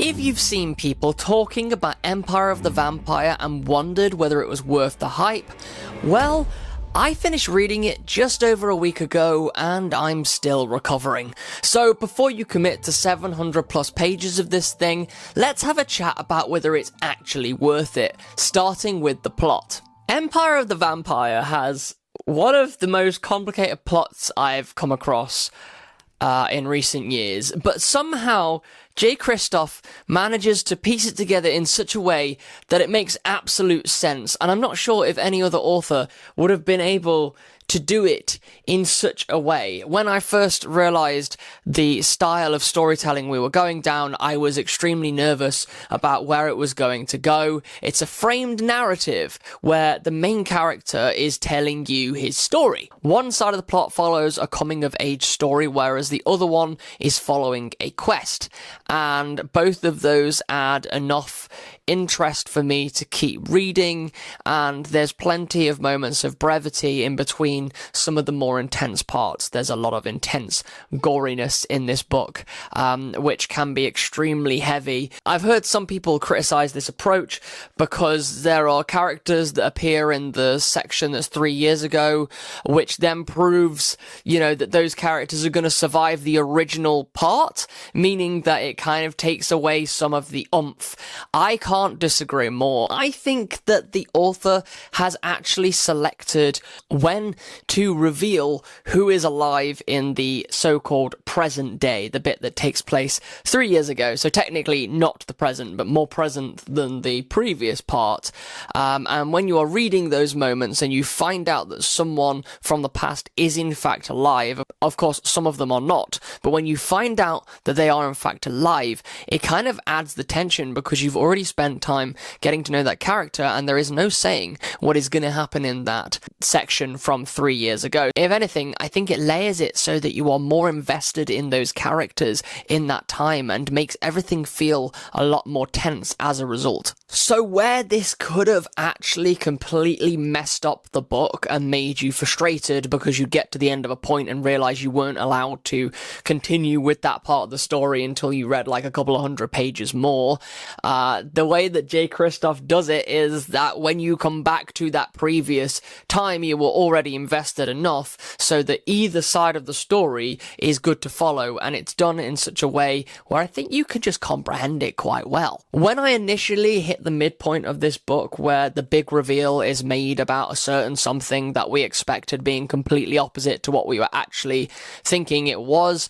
If you've seen people talking about Empire of the Vampire and wondered whether it was worth the hype, well, I finished reading it just over a week ago and I'm still recovering. So before you commit to 700 plus pages of this thing, let's have a chat about whether it's actually worth it, starting with the plot. Empire of the Vampire has one of the most complicated plots I've come across in recent years, but somehow J. Kristoff manages to piece it together in such a way that it makes absolute sense, and I'm not sure if any other author would have been able to do it in such a way. When I first realized the style of storytelling we were going down, I was extremely nervous about where it was going to go. It's a framed narrative where the main character is telling you his story. One side of the plot follows a coming-of-age story, whereas the other one is following a quest. And both of those add enough interest for me to keep reading, and there's plenty of moments of brevity in between some of the more intense parts. There's a lot of intense goriness in this book, which can be extremely heavy. I've heard some people criticize this approach because there are characters that appear in the section that's 3 years ago, which then proves, that those characters are going to survive the original part, meaning that it kind of takes away some of the oomph. I can't disagree more. I think that the author has actually selected when to reveal who is alive in the so-called present day, the bit that takes place 3 years ago, so technically not the present, but more present than the previous part. And when you are reading those moments and you find out that someone from the past is in fact alive, of course some of them are not, but when you find out that they are in fact alive, it kind of adds the tension because you've already spent time getting to know that character and there is no saying what is going to happen in that section from 3 years ago. If anything, I think it layers it so that you are more invested in those characters in that time and makes everything feel a lot more tense as a result. So where this could have actually completely messed up the book and made you frustrated because you get to the end of a point and realize you weren't allowed to continue with that part of the story until you read like a couple of 100 pages more, the way that J. Kristoff does it is that when you come back to that previous time, you were already invested enough so that either side of the story is good to follow, and it's done in such a way where I think you can just comprehend it quite well. When I initially hit the midpoint of this book where the big reveal is made about a certain something that we expected being completely opposite to what we were actually thinking it was,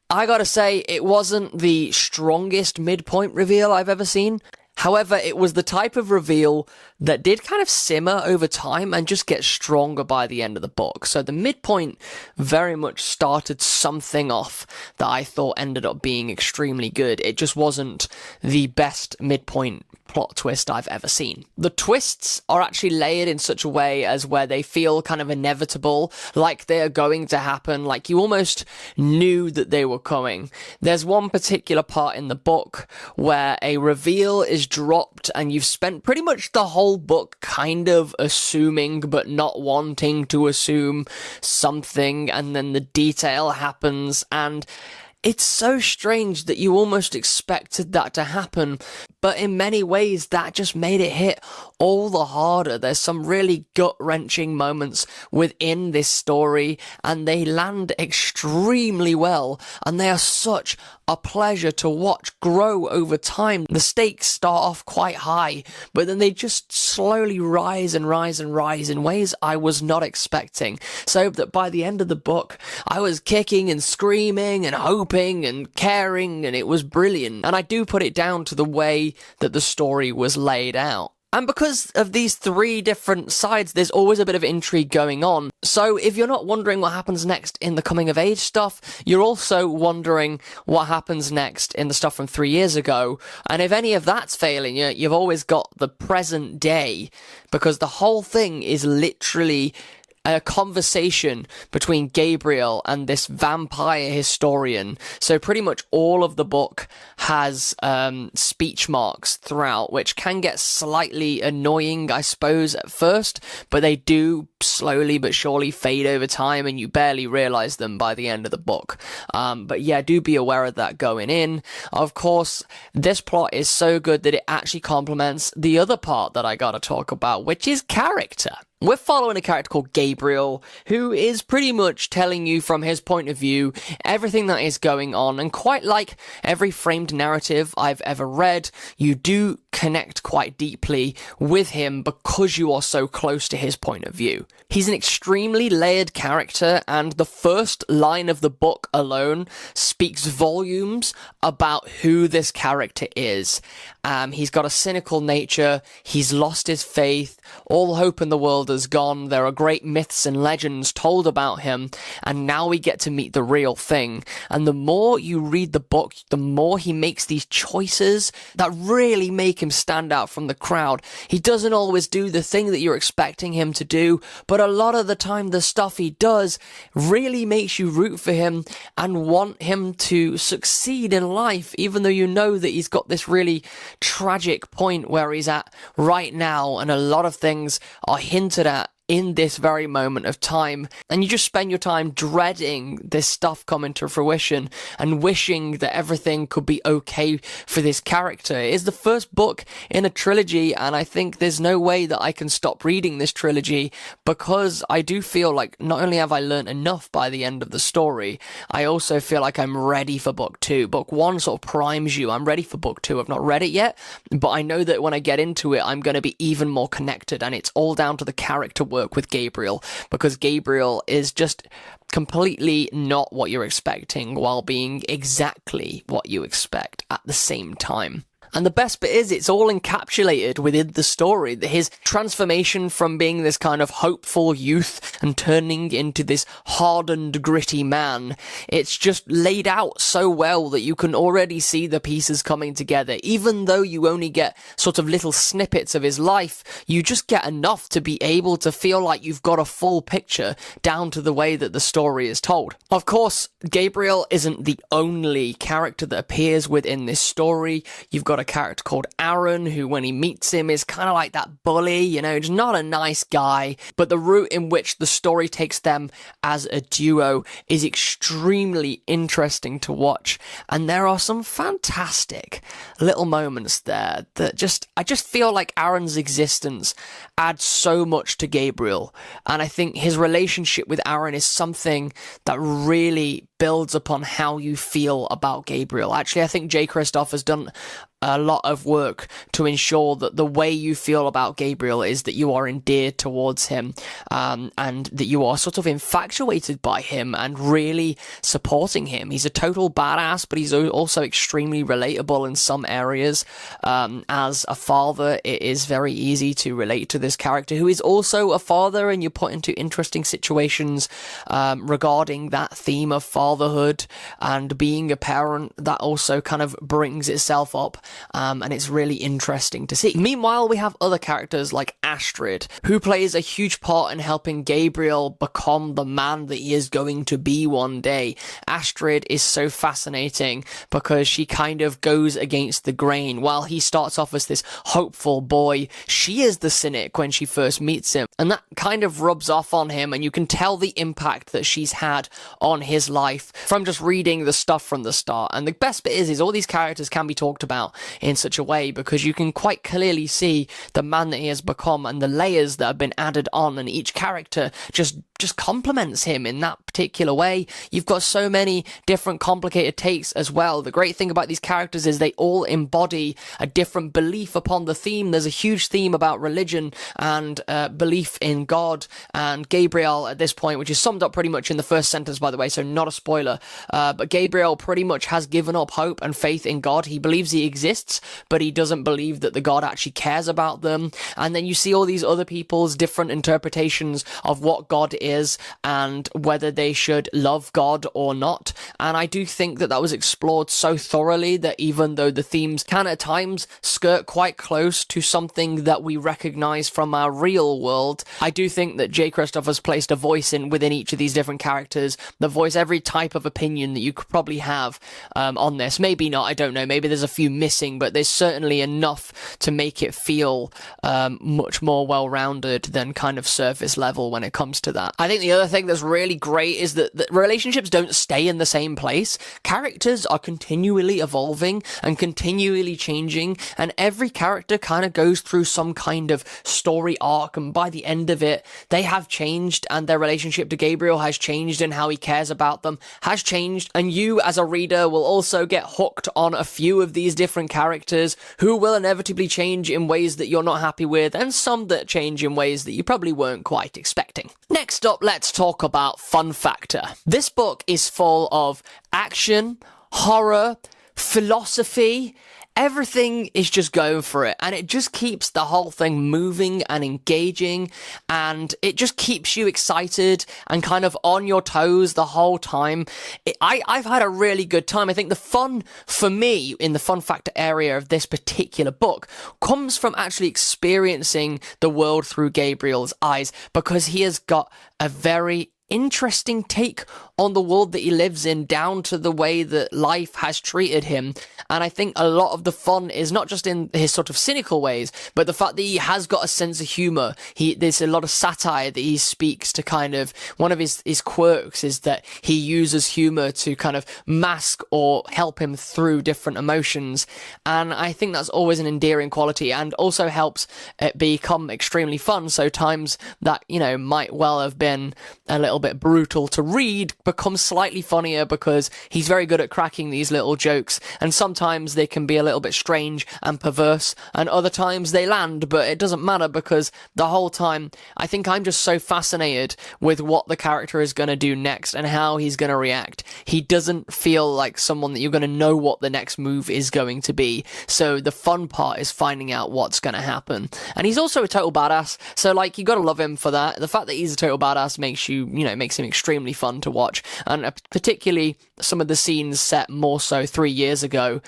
I gotta say, it wasn't the strongest midpoint reveal I've ever seen. However, it was the type of reveal that did kind of simmer over time and just get stronger by the end of the book. So the midpoint very much started something off that I thought ended up being extremely good. It just wasn't the best midpoint plot twist I've ever seen. The twists are actually layered in such a way as where they feel kind of inevitable, like they're going to happen, like you almost knew that they were coming. There's one particular part in the book where a reveal is dropped and you've spent pretty much the whole book kind of assuming but not wanting to assume something, and then the detail happens, and it's so strange that you almost expected that to happen, but in many ways that just made it hit all the harder. There's some really gut-wrenching moments within this story, and they land extremely well, and they are such a pleasure to watch grow over time. The stakes start off quite high, but then they just slowly rise and rise and rise in ways I was not expecting, so that by the end of the book, I was kicking and screaming and hoping and caring, and it was brilliant. And I do put it down to the way that the story was laid out. And because of these three different sides, there's always a bit of intrigue going on. So if you're not wondering what happens next in the coming of age stuff, you're also wondering what happens next in the stuff from 3 years ago. And if any of that's failing you, you've always got the present day, because the whole thing is literally a conversation between Gabriel and this vampire historian. So pretty much all of the book has speech marks throughout, which can get slightly annoying, I suppose, at first, but they do slowly but surely fade over time, and you barely realize them by the end of the book. But yeah, do be aware of that going in. Of course, this plot is so good that it actually complements the other part that I gotta talk about, which is character. We're following a character called Gabriel, who is pretty much telling you from his point of view everything that is going on, and quite like every framed narrative I've ever read, you do connect quite deeply with him because you are so close to his point of view. He's an extremely layered character, and the first line of the book alone speaks volumes about who this character is. He's got a cynical nature, he's lost his faith, all hope in the world is gone, there are great myths and legends told about him, and now we get to meet the real thing. And the more you read the book, the more he makes these choices that really make him stand out from the crowd. He doesn't always do the thing that you're expecting him to do, but a lot of the time the stuff he does really makes you root for him and want him to succeed in life, even though you know that he's got this really tragic point where he's at right now, and a lot of things are hinted at in this very moment of time, and you just spend your time dreading this stuff coming to fruition and wishing that everything could be okay for this character. It is the first book in a trilogy, and I think there's no way that I can stop reading this trilogy, because I do feel like not only have I learned enough by the end of the story, I also feel like I'm ready for book 2. Book 1 sort of primes you. I'm ready for book 2. I've not read it yet, but I know that when I get into it, I'm going to be even more connected, and it's all down to the character work with Gabriel, because Gabriel is just completely not what you're expecting while being exactly what you expect at the same time. And the best bit is it's all encapsulated within the story. His transformation from being this kind of hopeful youth and turning into this hardened, gritty man, it's just laid out so well that you can already see the pieces coming together. Even though you only get sort of little snippets of his life, you just get enough to be able to feel like you've got a full picture down to the way that the story is told. Of course, Gabriel isn't the only character that appears within this story. You've got a character called Aaron, who when he meets him is kind of like that bully, you know, just not a nice guy, but the route in which the story takes them as a duo is extremely interesting to watch, and there are some fantastic little moments there that I just feel like Aaron's existence adds so much to Gabriel, and I think his relationship with Aaron is something that really builds upon how you feel about Gabriel. Actually, I think J. Christoph has done a lot of work to ensure that the way you feel about Gabriel is that you are endeared towards him, and that you are sort of infatuated by him and really supporting him. He's a total badass, but he's also extremely relatable in some areas. As a father, it is very easy to relate to this character who is also a father, and you're put into interesting situations regarding that theme of fatherhood and being a parent. That also kind of brings itself up. And it's really interesting to see. Meanwhile, we have other characters like Astrid, who plays a huge part in helping Gabriel become the man that he is going to be one day. Astrid is so fascinating because she kind of goes against the grain. While he starts off as this hopeful boy, she is the cynic when she first meets him, and that kind of rubs off on him, and you can tell the impact that she's had on his life from just reading the stuff from the start. And the best bit is all these characters can be talked about in such a way because you can quite clearly see the man that he has become and the layers that have been added on, and each character just complements him in that particular way. You've got so many different complicated takes as well. The great thing about these characters is they all embody a different belief upon the theme. There's a huge theme about religion and belief in God, and Gabriel at this point, which is summed up pretty much in the first sentence, by the way, so not a spoiler, but Gabriel pretty much has given up hope and faith in God. He believes he exists, but he doesn't believe that the God actually cares about them. And then you see all these other people's different interpretations of what God is and whether they should love God or not. And I do think that was explored so thoroughly that even though the themes can at times skirt quite close to something that we recognize from our real world, I do think that J. Christopher's placed a voice within each of these different characters that voice every type of opinion that you could probably have on this. Maybe not, I don't know, maybe there's a few missing, but there's certainly enough to make it feel much more well-rounded than kind of surface level when it comes to that. I think the other thing that's really great is that relationships don't stay in the same place. Characters are continually evolving and continually changing, and every character kind of goes through some kind of story arc, and by the end of it, they have changed, and their relationship to Gabriel has changed, and how he cares about them has changed, and you as a reader will also get hooked on a few of these different characters who will inevitably change in ways that you're not happy with, and some that change in ways that you probably weren't quite expecting. Next up, let's talk about fun factor. This book is full of action, horror, philosophy. Everything is just going for it, and it just keeps the whole thing moving and engaging, and it just keeps you excited and kind of on your toes the whole time. I've had a really good time. I think the fun for me in the fun factor area of this particular book comes from actually experiencing the world through Gabriel's eyes, because he has got a very interesting take on the world that he lives in, down to the way that life has treated him. And I think a lot of the fun is not just in his sort of cynical ways, but the fact that he has got a sense of humor. There's a lot of satire that he speaks to. Kind of one of his quirks is that he uses humor to kind of mask or help him through different emotions. And I think that's always an endearing quality, and also helps it become extremely fun. So times that, might well have been a little bit brutal to read become slightly funnier, because he's very good at cracking these little jokes, and sometimes they can be a little bit strange and perverse, and other times they land, but it doesn't matter, because the whole time I think I'm just so fascinated with what the character is going to do next and how he's going to react. He doesn't feel like someone that you're going to know what the next move is going to be, so the fun part is finding out what's going to happen. And he's also a total badass, so you gotta love him for that. The fact that he's a total badass makes makes him extremely fun to watch, and particularly some of the scenes set more so 3 years ago,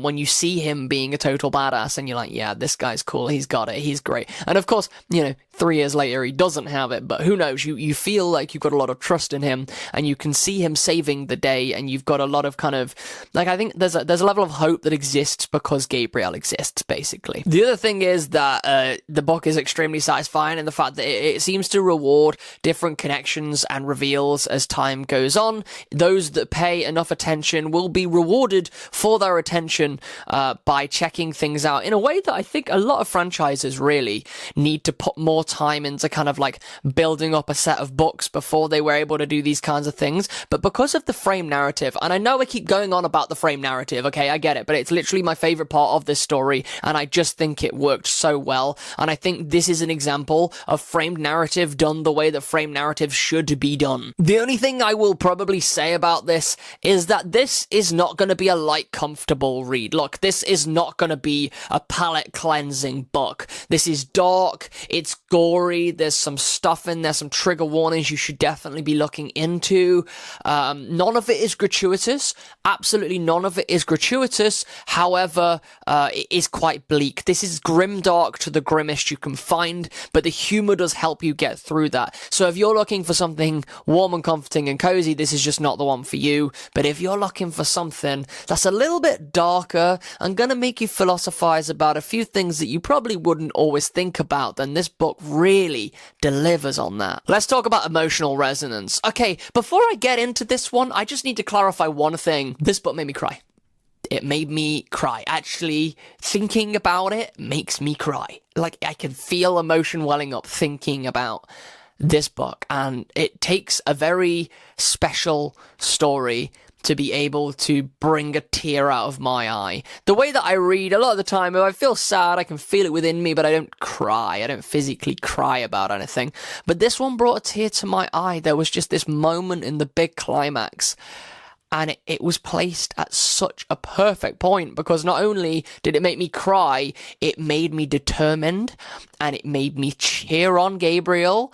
when you see him being a total badass and you're like, yeah, this guy's cool, he's got it, he's great. And of course, 3 years later he doesn't have it, but who knows, you feel like you've got a lot of trust in him, and you can see him saving the day, and you've got a lot of kind of, I think there's a level of hope that exists because Gabriel exists, basically. The other thing is that the book is extremely satisfying in the fact that it seems to reward different connections and reveals as time goes on. Those that pay enough attention will be rewarded for their attention by checking things out in a way that I think a lot of franchises really need to put more time into, kind of building up a set of books before they were able to do these kinds of things. But because of the frame narrative, and I know I keep going on about the frame narrative, okay, I get it, but it's literally my favorite part of this story, and I just think it worked so well. And I think this is an example of framed narrative done the way that frame narrative should be done. The only thing I will probably say about this is that this is not going to be a light, comfortable read. Look, this is not going to be a palate cleansing book. This is dark, it's gory, there's some stuff in there, some trigger warnings you should definitely be looking into. None of it is gratuitous. Absolutely none of it is gratuitous. However, it is quite bleak. This is grimdark to the grimmest you can find, but the humor does help you get through that. So if you're looking for something warm and comforting and cozy, this is just not the one for you. But if you're looking for something that's a little bit darker and gonna make you philosophize about a few things that you probably wouldn't always think about, then this book really delivers on that. Let's talk about emotional resonance. Okay, before I get into this one, I just need to clarify one thing. This book made me cry. It made me cry. Actually, thinking about it makes me cry. I can feel emotion welling up thinking about this book, and it takes a very special story to be able to bring a tear out of my eye. The way that I read, a lot of the time, if I feel sad, I can feel it within me, but I don't cry. I don't physically cry about anything. But this one brought a tear to my eye. There was just this moment in the big climax, and it was placed at such a perfect point, because not only did it make me cry, it made me determined, and it made me cheer on Gabriel.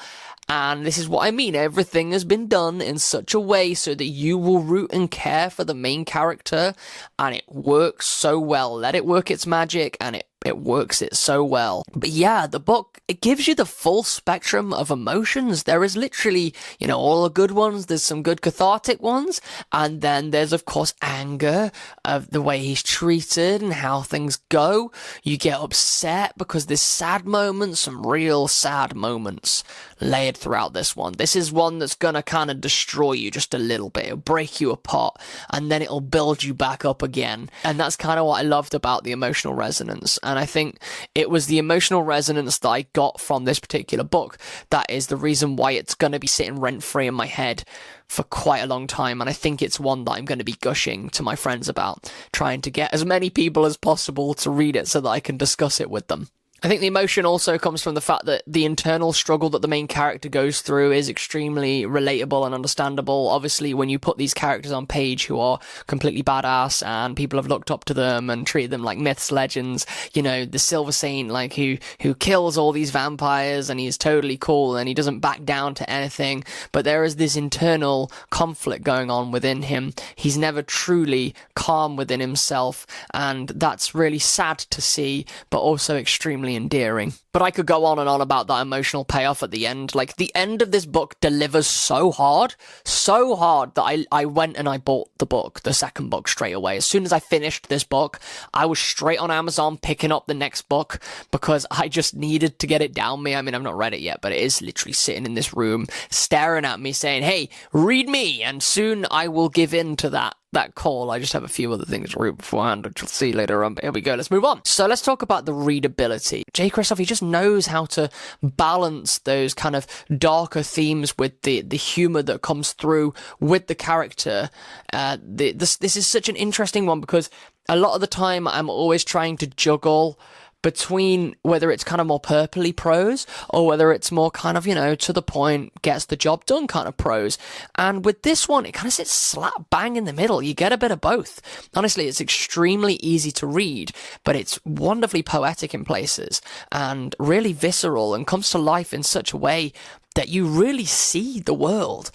And this is what I mean. Everything has been done in such a way so that you will root and care for the main character, and it works so well. Let it work its magic, and it works it so well. But yeah, the book, it gives you the full spectrum of emotions. There is literally, all the good ones. There's some good cathartic ones. And then there's, of course, anger of the way he's treated and how things go. You get upset because there's sad moments, some real sad moments layered throughout this one. This is one that's gonna kind of destroy you just a little bit. It'll break you apart, and then it'll build you back up again. And that's kind of what I loved about the emotional resonance. And I think it was the emotional resonance that I got from this particular book that is the reason why it's going to be sitting rent-free in my head for quite a long time. And I think it's one that I'm going to be gushing to my friends about, trying to get as many people as possible to read it so that I can discuss it with them. I think the emotion also comes from the fact that the internal struggle that the main character goes through is extremely relatable and understandable. Obviously, when you put these characters on page who are completely badass and people have looked up to them and treated them like myths, legends, the Silver Saint, like who kills all these vampires and he's totally cool and he doesn't back down to anything, but there is this internal conflict going on within him. He's never truly calm within himself, and that's really sad to see, but also extremely endearing. But I could go on and on about that emotional payoff at the end. Like, the end of this book delivers so hard that I went and I bought the second book straight away. As soon as I finished this book, I was straight on Amazon picking up the next book because I just needed to get it down me. I mean, I've not read it yet, but it is literally sitting in this room staring at me saying, hey, read me, and soon I will give in to that call. I just have a few other things to read beforehand, which you'll see later on. But here we go. Let's move on. So let's talk about the readability. J. Kristoff, he just knows how to balance those kind of darker themes with the humor that comes through with the character. This is such an interesting one because a lot of the time I'm always trying to juggle between whether it's kind of more purpley prose or whether it's more kind of, to the point, gets the job done kind of prose. And with this one, it kind of sits slap bang in the middle. You get a bit of both. Honestly, it's extremely easy to read, but it's wonderfully poetic in places and really visceral and comes to life in such a way that you really see the world.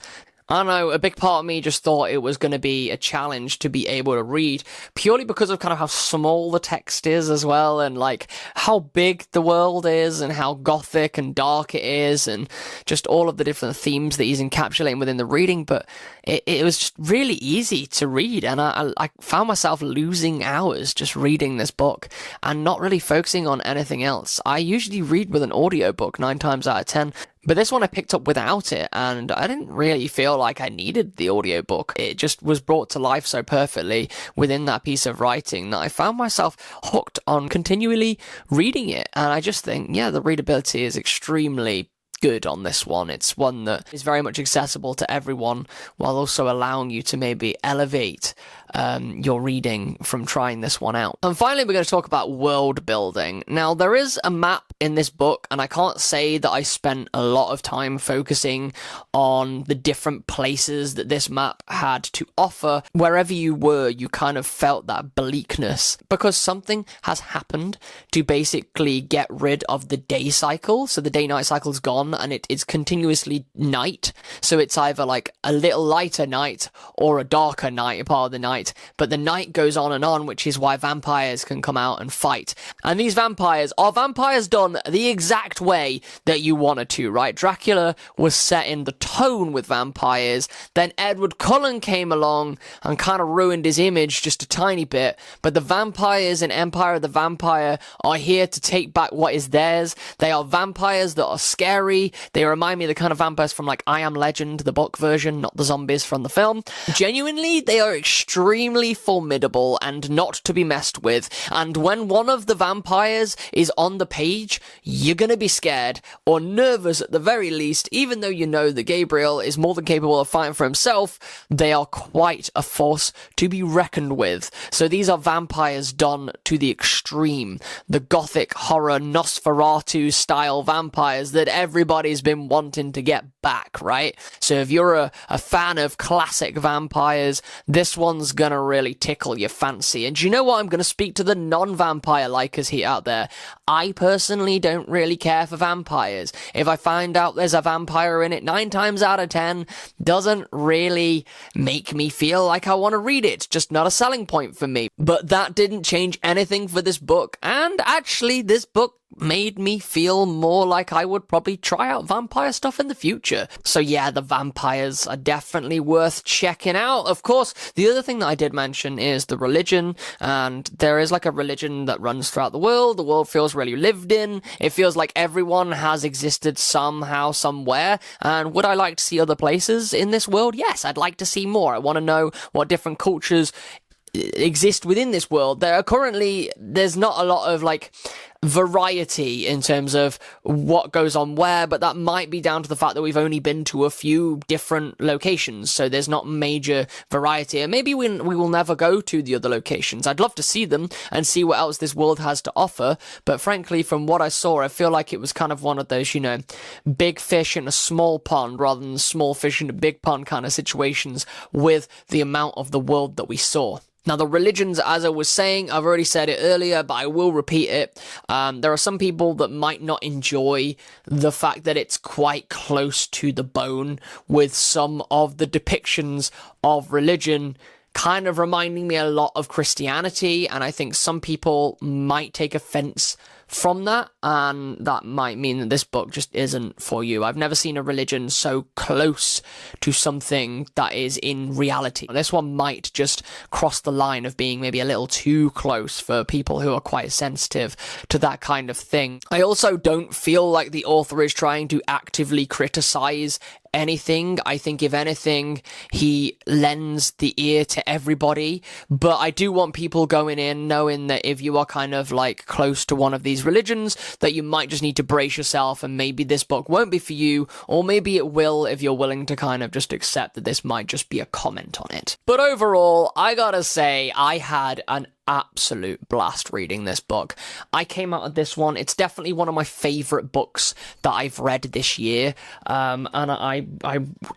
I know, a big part of me just thought it was going to be a challenge to be able to read, purely because of kind of how small the text is as well, and like how big the world is and how gothic and dark it is, and just all of the different themes that he's encapsulating within the reading. But it was just really easy to read, and I found myself losing hours just reading this book and not really focusing on anything else. I usually read with an audiobook 9 times out of 10. But this one I picked up without it, and I didn't really feel like I needed the audiobook. It just was brought to life so perfectly within that piece of writing that I found myself hooked on continually reading it. And I just think, the readability is extremely good on this one. It's one that is very much accessible to everyone while also allowing you to maybe elevate your reading from trying this one out. And finally, we're going to talk about world building. Now, there is a map in this book, and I can't say that I spent a lot of time focusing on the different places that this map had to offer. Wherever you were, you kind of felt that bleakness because something has happened to basically get rid of the day cycle. So the day-night cycle's gone and it's continuously night. So it's either like a little lighter night or a darker night, a part of the night. But the night goes on, which is why vampires can come out and fight. And these vampires are vampires done the exact way that you wanted to, right? Dracula was setting the tone with vampires. Then Edward Cullen came along and kind of ruined his image just a tiny bit. But the vampires in Empire of the Vampire are here to take back what is theirs. They are vampires that are scary. They remind me of the kind of vampires from like I Am Legend, the book version, not the zombies from the film. Genuinely, they are extremely formidable and not to be messed with. And when one of the vampires is on the page, you're gonna be scared or nervous at the very least, even though you know that Gabriel is more than capable of fighting for himself. They are quite a force to be reckoned with. So these are vampires done to the extreme. The gothic horror Nosferatu style vampires that everybody's been wanting to get back, right? So if you're a fan of classic vampires, this one's gonna really tickle your fancy. And do you know what? I'm gonna speak to the non-vampire likers here out there. I personally personally don't really care for vampires. If I find out there's a vampire in it 9 times out of 10, doesn't really make me feel like I want to read it. It's just not a selling point for me. But that didn't change anything for this book, and actually this book made me feel more like I would probably try out vampire stuff in the future. So yeah, the vampires are definitely worth checking out. Of course, the other thing that I did mention is the religion, and there is like a religion that runs throughout the world. The world feels really lived in. It feels like everyone has existed somehow, somewhere. And would I like to see other places in this world? Yes, I'd like to see more. I want to know what different cultures exist within this world. There's not a lot of like variety in terms of what goes on where, but that might be down to the fact that we've only been to a few different locations, so there's not major variety, and maybe we will never go to the other locations. I'd love to see them and see what else this world has to offer, but frankly, from what I saw, I feel like it was kind of one of those, big fish in a small pond rather than small fish in a big pond kind of situations with the amount of the world that we saw. Now, the religions, as I was saying, I've already said it earlier, but I will repeat it. There are some people that might not enjoy the fact that it's quite close to the bone with some of the depictions of religion kind of reminding me a lot of Christianity, and I think some people might take offense from that, and that might mean that this book just isn't for you. I've never seen a religion so close to something that is in reality. This one might just cross the line of being maybe a little too close for people who are quite sensitive to that kind of thing. I also don't feel like the author is trying to actively criticize anything. I think if anything, he lends the ear to everybody, but I do want people going in knowing that if you are kind of like close to one of these religions, that you might just need to brace yourself, and maybe this book won't be for you, or maybe it will if you're willing to kind of just accept that this might just be a comment on it. But overall, I gotta say, I had an absolute blast reading this book. I came out of this one, it's definitely one of my favourite books that I've read this year, and I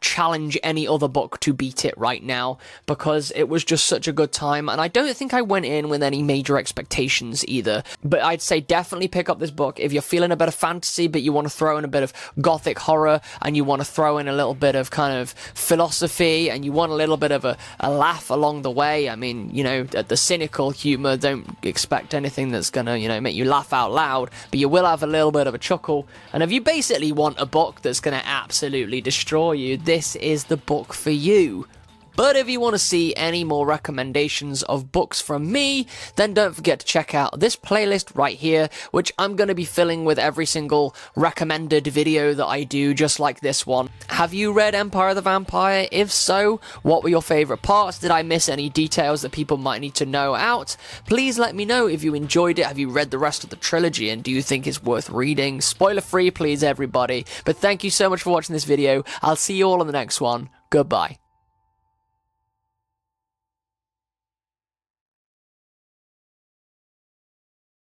challenge any other book to beat it right now, because it was just such a good time, and I don't think I went in with any major expectations either. But I'd say definitely pick up this book if you're feeling a bit of fantasy, but you want to throw in a bit of gothic horror, and you want to throw in a little bit of kind of philosophy, and you want a little bit of a laugh along the way. I mean, the cynical humor, don't expect anything that's gonna, make you laugh out loud, but you will have a little bit of a chuckle. And if you basically want a book that's gonna absolutely destroy you, this is the book for you. But if you want to see any more recommendations of books from me, then don't forget to check out this playlist right here, which I'm going to be filling with every single recommended video that I do, just like this one. Have you read Empire of the Vampire? If so, what were your favourite parts? Did I miss any details that people might need to know out? Please let me know if you enjoyed it. Have you read the rest of the trilogy, and do you think it's worth reading? Spoiler free, please, everybody. But thank you so much for watching this video. I'll see you all in the next one. Goodbye.